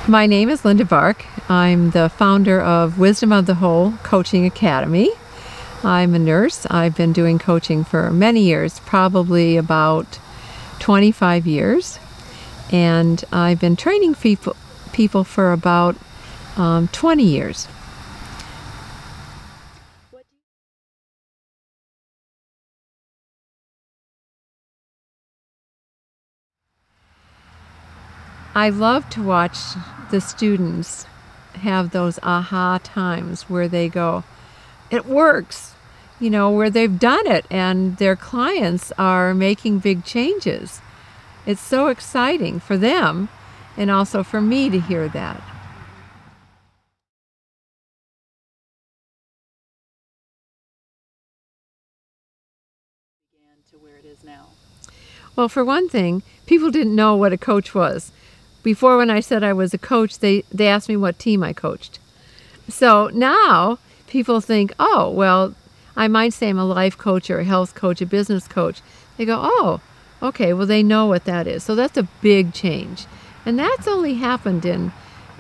My name is Linda Bark. I'm the founder of Wisdom of the Whole Coaching Academy. I'm a nurse. I've been doing coaching for many years, probably about 25 years. And I've been training people for about 20 years. I love to watch the students have those aha times where they go, it works, where they've done it and their clients are making big changes. It's so exciting for them and also for me to hear that. To where it is now? Well, for one thing, people didn't know what a coach was. Before, when I said I was a coach, they asked me what team I coached. So now people think, oh, well, I might say I'm a life coach or a health coach, a business coach. They go, oh, okay, well, they know what that is. So that's a big change. And that's only happened in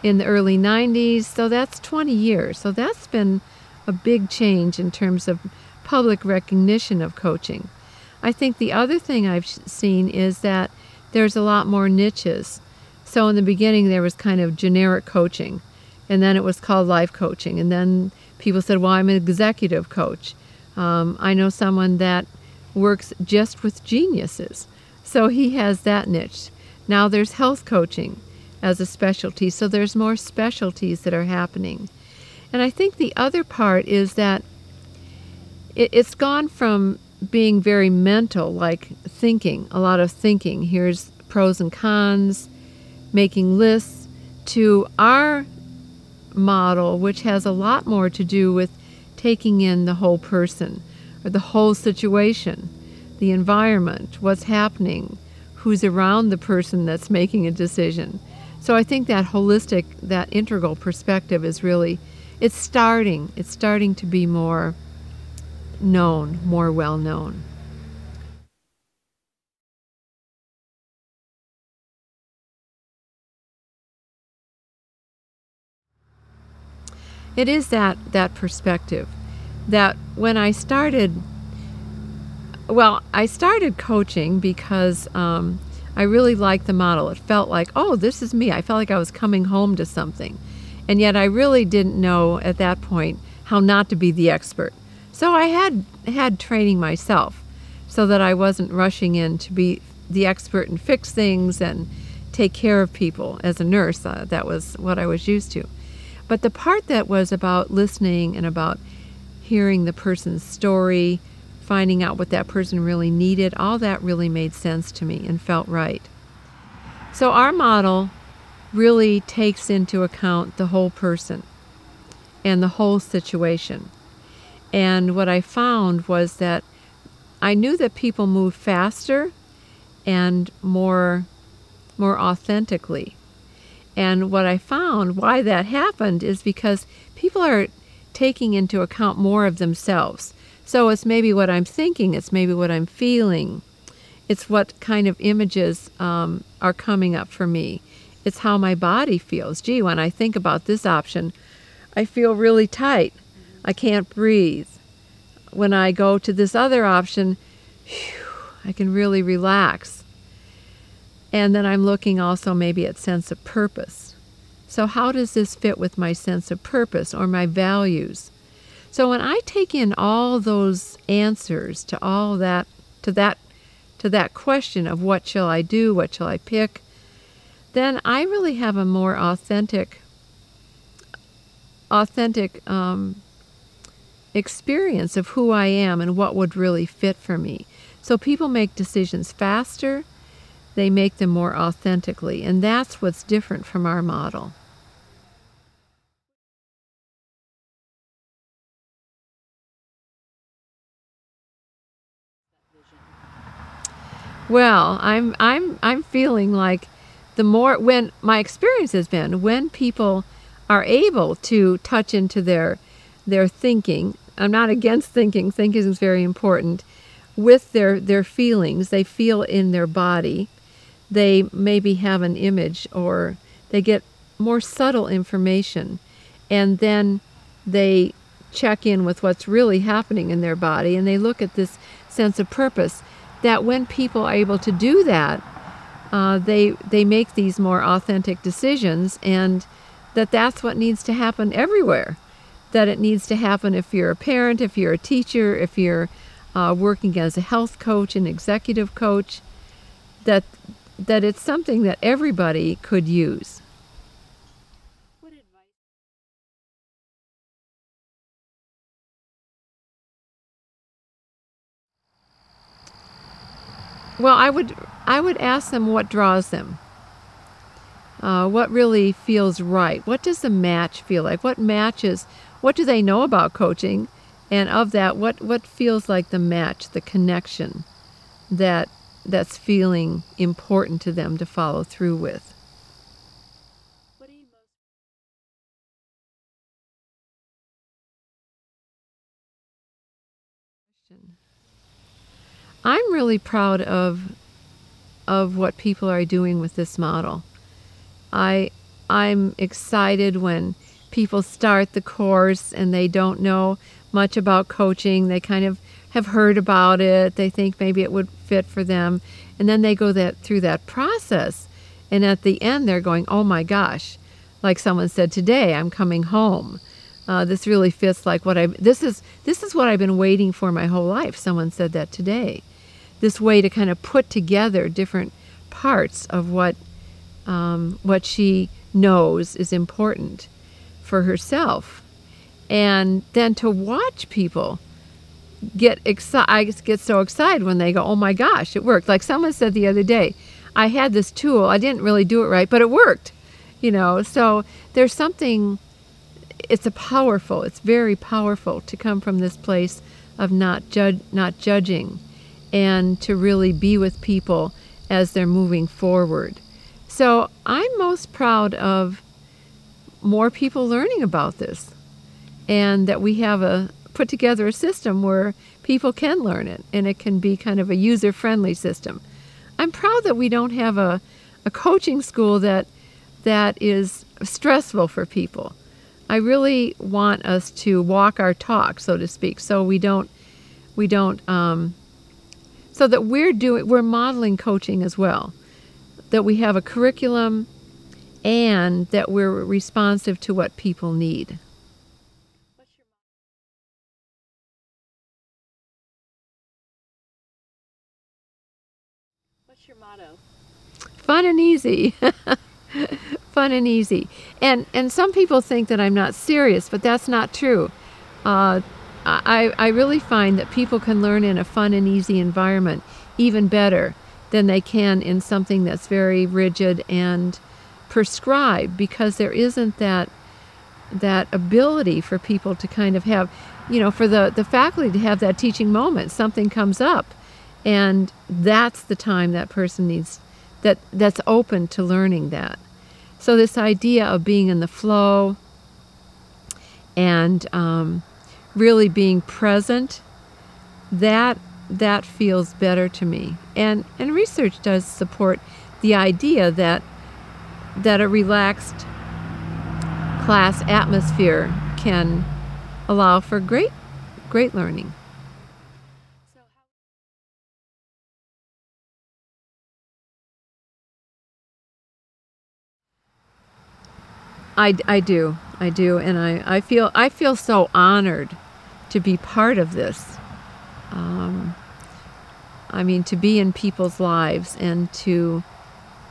the early 90s, so that's 20 years. So that's been a big change in terms of public recognition of coaching. I think the other thing I've seen is that there's a lot more niches. So in the beginning, there was kind of generic coaching, and then it was called life coaching. And then people said, well, I'm an executive coach. I know someone that works just with geniuses. So he has that niche. Now there's health coaching as a specialty. So there's more specialties that are happening. And I think the other part is that it's gone from being very mental, like thinking, a lot of thinking. Here's pros and cons, making lists, to our model, which has a lot more to do with taking in the whole person or the whole situation, the environment, what's happening, who's around the person that's making a decision. So I think that holistic, that integral perspective is really, it's starting to be more known, more well known. It is that perspective that when I started coaching because I really liked the model. It felt like, oh, this is me. I felt like I was coming home to something. And yet I really didn't know at that point how not to be the expert. So I had training myself so that I wasn't rushing in to be the expert and fix things and take care of people. As a nurse, that was what I was used to. But the part that was about listening and about hearing the person's story, finding out what that person really needed, all that really made sense to me and felt right. So our model really takes into account the whole person and the whole situation. And what I found was that I knew that people move faster and more authentically. And what I found, why that happened, is because people are taking into account more of themselves. So it's maybe what I'm thinking, it's maybe what I'm feeling, it's what kind of images are coming up for me. It's how my body feels. Gee, when I think about this option, I feel really tight. I can't breathe. When I go to this other option, I can really relax. And then I'm looking also maybe at sense of purpose. So how does this fit with my sense of purpose or my values? So when I take in all those answers to all that, to that question of what shall I do, what shall I pick, then I really have a more authentic experience of who I am and what would really fit for me. So people make decisions faster. They make them more authentically, and that's what's different from our model. Well, I'm feeling like the more, when my experience has been, when people are able to touch into their thinking, I'm not against thinking is very important, with their feelings, they feel in their body, they maybe have an image or they get more subtle information, and then they check in with what's really happening in their body, and they look at this sense of purpose, that when people are able to do that, they make these more authentic decisions, and that's what needs to happen everywhere. That it needs to happen if you're a parent, if you're a teacher, if you're working as a health coach, an executive coach, that it's something that everybody could use. What advice? Well, I would ask them what draws them. What really feels right? What does the match feel like? What matches? What do they know about coaching? And of that, what feels like the match, the connection that's feeling important to them to follow through with? What are you most? I'm really proud of what people are doing with this model. I'm excited when people start the course and they don't know much about coaching. They kind of have heard about it. They think maybe it would fit for them. And then they go through that process. And at the end, they're going, oh my gosh, like someone said today, I'm coming home. This really fits like this is what I've been waiting for my whole life. Someone said that today. This way to kind of put together different parts of what she knows is important for herself. And then to watch people get excited. I get so excited when they go, oh my gosh, it worked. Like someone said the other day, I had this tool, I didn't really do it right, but it worked. So there's something, it's very powerful to come from this place of not judging, and to really be with people as they're moving forward. So I'm most proud of more people learning about this, and that we have put together a system where people can learn it, and it can be kind of a user-friendly system. I'm proud that we don't have a coaching school that is stressful for people. I really want us to walk our talk, so to speak, so so that we're modeling coaching as well, that we have a curriculum and that we're responsive to what people need. What's your motto? Fun and easy. Fun and easy. And some people think that I'm not serious, but that's not true. I really find that people can learn in a fun and easy environment even better than they can in something that's very rigid and prescribed, because there isn't that ability for people to kind of have, for the faculty to have that teaching moment. Something comes up, and that's the time that person needs, that's open to learning that. So this idea of being in the flow and really being present, that feels better to me. And research does support the idea that a relaxed class atmosphere can allow for great learning. I do, and I feel so honored to be part of this. To be in people's lives and to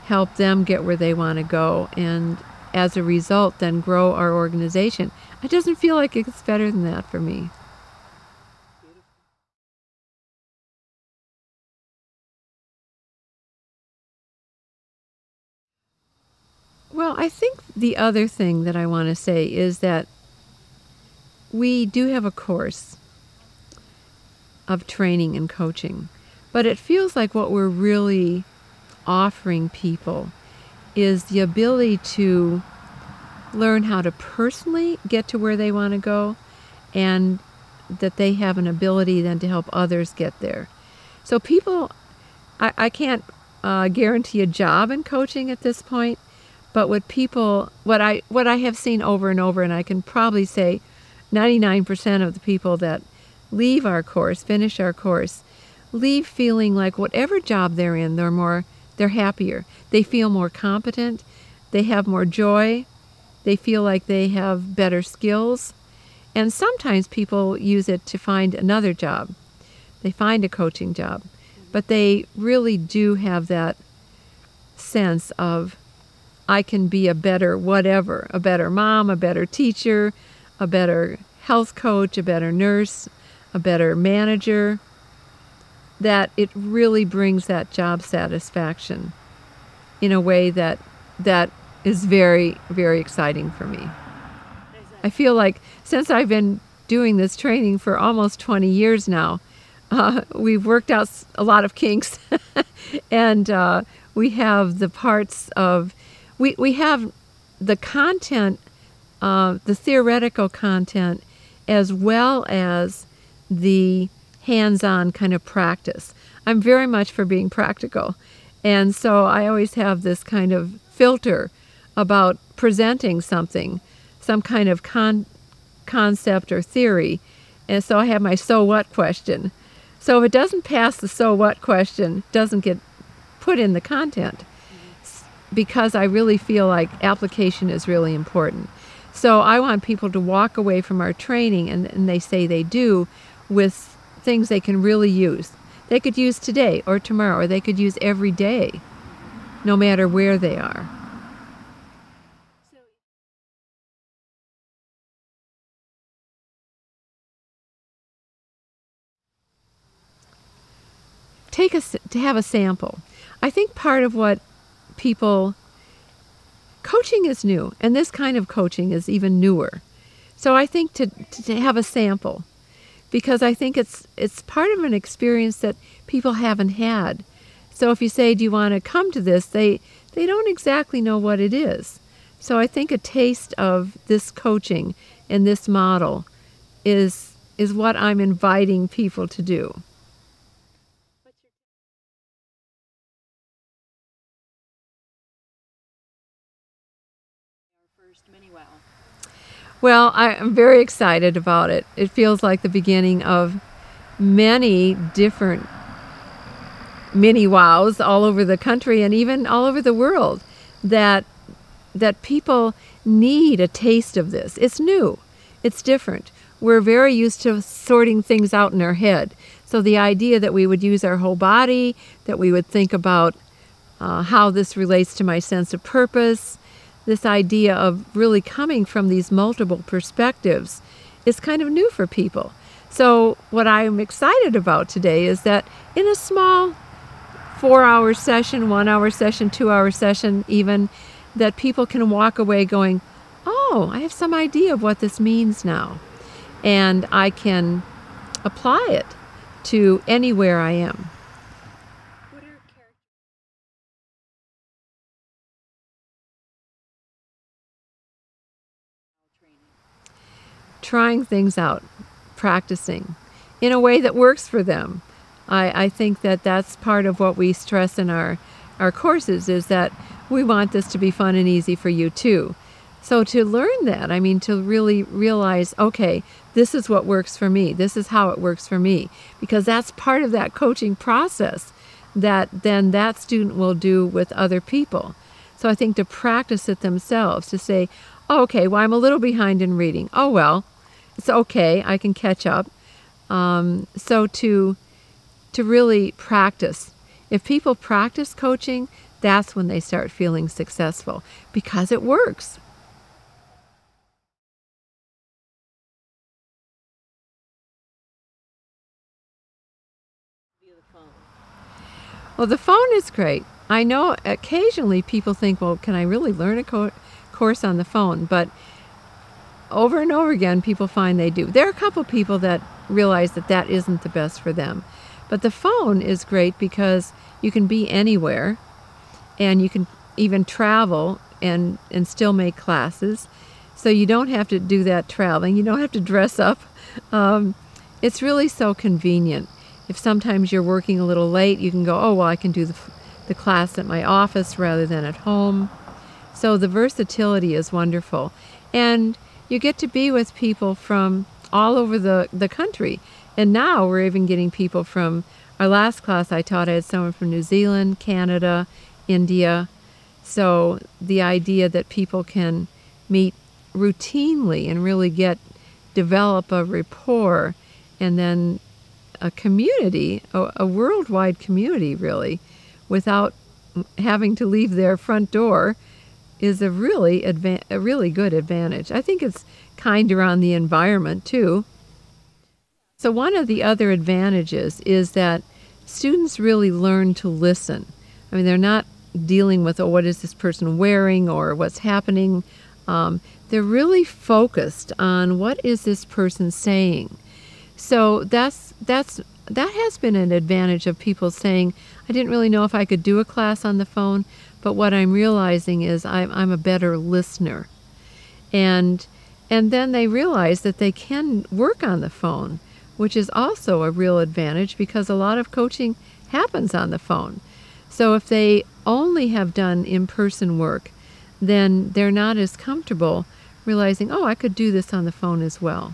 help them get where they want to go, and as a result then grow our organization. It doesn't feel like it gets better than that for me. Well, I think the other thing that I want to say is that we do have a course of training and coaching, but it feels like what we're really offering people is the ability to learn how to personally get to where they want to go, and that they have an ability then to help others get there. So people, I can't guarantee a job in coaching at this point, But what I have seen over and over, and I can probably say 99% of the people that leave our course, finish our course, leave feeling like whatever job they're in, they're happier. They feel more competent. They have more joy. They feel like they have better skills. And sometimes people use it to find another job. They find a coaching job. But they really do have that sense of, I can be a better whatever, a better mom, a better teacher, a better health coach, a better nurse, a better manager, that it really brings that job satisfaction in a way that is very, very exciting for me. I feel like since I've been doing this training for almost 20 years now, we've worked out a lot of kinks, and we have the parts of, we have the content, the theoretical content, as well as the hands-on kind of practice. I'm very much for being practical, and so I always have this kind of filter about presenting something, some kind of concept or theory, and so I have my so what question. So if it doesn't pass the so what question, it doesn't get put in the content, because I really feel like application is really important. So I want people to walk away from our training, and they say they do, with things they can really use. They could use today or tomorrow, or they could use every day, no matter where they are. To have a sample. I think part of what coaching is new, and this kind of coaching is even newer. So I think to have a sample, because I think it's part of an experience that people haven't had. So if you say, do you want to come to this, they don't exactly know what it is. So I think a taste of this coaching and this model is what I'm inviting people to do. Well, I'm very excited about it. It feels like the beginning of many different mini wows all over the country and even all over the world, that people need a taste of this. It's new. It's different. We're very used to sorting things out in our head. So the idea that we would use our whole body, that we would think about how this relates to my sense of purpose, this idea of really coming from these multiple perspectives is kind of new for people. So what I'm excited about today is that in a small 4-hour session, 1-hour session, 2-hour session even, that people can walk away going, oh, I have some idea of what this means now. And I can apply it to anywhere I am. Trying things out, practicing in a way that works for them. I think that's part of what we stress in our courses, is that we want this to be fun and easy for you too. So to learn that, I mean, to really realize, okay, this is what works for me. This is how it works for me. Because that's part of that coaching process that then that student will do with other people. So I think to practice it themselves, to say, oh, okay, well, I'm a little behind in reading. Oh, well, it's okay, I can catch up. So to really practice. If people practice coaching, that's when they start feeling successful, because it works. Well, the phone is great. I know occasionally people think, well, can I really learn a course on the phone? But over and over again, people find they do. There are a couple people that realize that isn't the best for them. But the phone is great because you can be anywhere, and you can even travel and still make classes. So you don't have to do that traveling. You don't have to dress up. It's really so convenient. If sometimes you're working a little late, you can go, oh, well, I can do the class at my office rather than at home. So the versatility is wonderful. And you get to be with people from all over the country. And now we're even getting people from our last class I taught. I had someone from New Zealand, Canada, India. So the idea that people can meet routinely and really develop a rapport, and then a community, a worldwide community really, without having to leave their front door, is a really good advantage. I think it's kinder on the environment too. So one of the other advantages is that students really learn to listen. I mean, they're not dealing with, oh, what is this person wearing or what's happening. They're really focused on what is this person saying. So that has been an advantage of people saying, I didn't really know if I could do a class on the phone, but what I'm realizing is I'm a better listener. And then they realize that they can work on the phone, which is also a real advantage because a lot of coaching happens on the phone. So if they only have done in-person work, then they're not as comfortable realizing, oh, I could do this on the phone as well.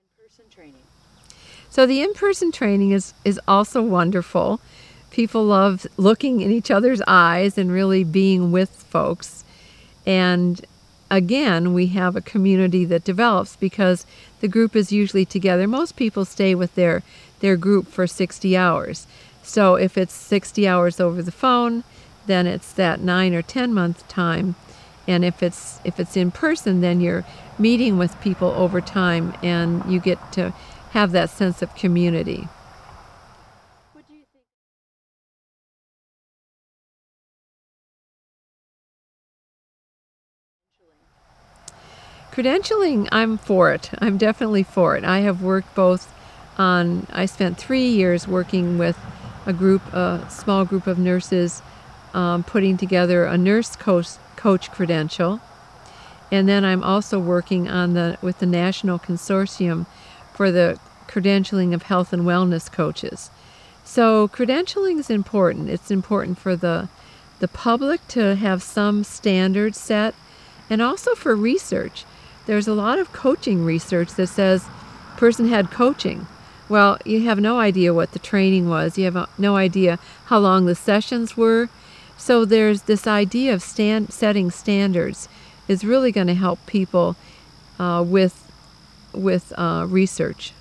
In-person training. So the in-person training is also wonderful. People love looking in each other's eyes and really being with folks. And again, we have a community that develops because the group is usually together. Most people stay with their group for 60 hours. So if it's 60 hours over the phone, then it's that 9 or 10 month time. And if it's in person, then you're meeting with people over time and you get to have that sense of community. What do you think? Credentialing, I'm for it. I'm definitely for it. I have worked I spent 3 years working with a small group of nurses, putting together a nurse coach credential. And then I'm also working with the National Consortium for the credentialing of health and wellness coaches. So credentialing is important. It's important for the public to have some standards set, and also for research. There's a lot of coaching research that says person had coaching. Well, you have no idea what the training was. You have no idea how long the sessions were. So there's this idea of setting standards is really going to help people with research.